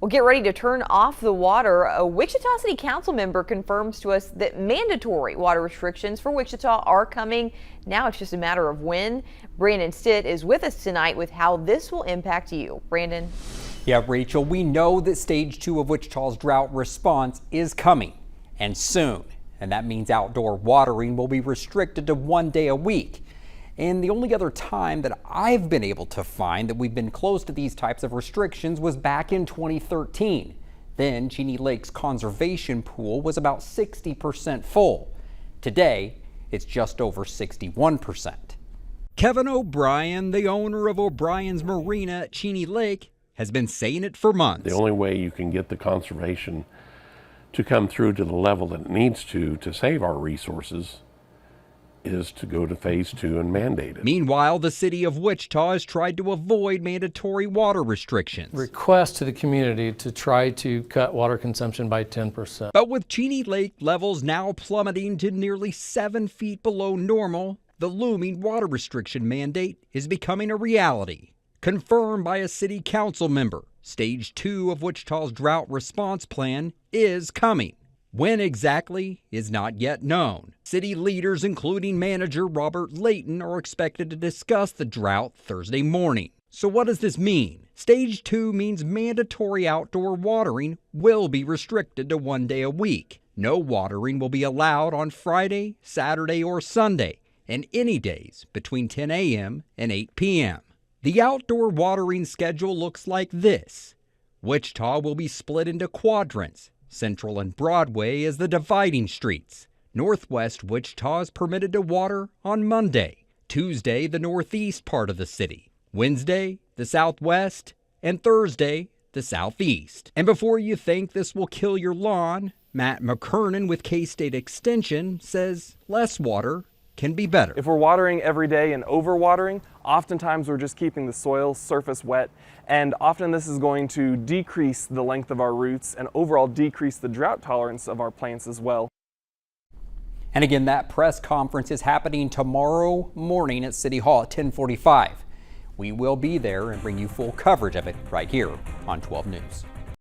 Well, get ready to turn off the water. A Wichita City Council member confirms to us that mandatory water restrictions for Wichita are coming. Now it's just a matter of when. Brandon Stitt is with us tonight with how this will impact you. Brandon. Yeah, Rachel, we know that stage 2 of Wichita's drought response is coming, and soon. And that means outdoor watering will be restricted to 1 day a week. And the only other time that I've been able to find that we've been close to these types of restrictions was back in 2013. Then Cheney Lake's conservation pool was about 60% full. Today, it's just over 61%. Kevin O'Brien, the owner of O'Brien's Marina at Cheney Lake, has been saying it for months. The only way you can get the conservation to come through to the level that it needs to save our resources is to go to phase 2 and mandate it. Meanwhile, the city of Wichita has tried to avoid mandatory water restrictions. Request to the community to try to cut water consumption by 10%. But with Cheney Lake levels now plummeting to nearly 7 feet below normal, the looming water restriction mandate is becoming a reality. Confirmed by a city council member, stage 2 of Wichita's drought response plan is coming. When exactly is not yet known. City leaders, including manager Robert Layton, are expected to discuss the drought Thursday morning. So what does this mean? Stage 2 means mandatory outdoor watering will be restricted to 1 day a week. No watering will be allowed on Friday, Saturday, or Sunday, and any days between 10 a.m. and 8 p.m. The outdoor watering schedule looks like this. Wichita will be split into quadrants. Central and Broadway as the dividing streets. Northwest Wichita is permitted to water on Monday. Tuesday, the northeast part of the city. Wednesday, the southwest. And Thursday, the southeast. And before you think this will kill your lawn, Matt McKernan with K-State Extension says less water can be better. If we're watering every day and overwatering, oftentimes we're just keeping the soil surface wet, and often this is going to decrease the length of our roots and overall decrease the drought tolerance of our plants as well. And again, that press conference is happening tomorrow morning at City Hall at 10:45. We will be there and bring you full coverage of it right here on 12 News.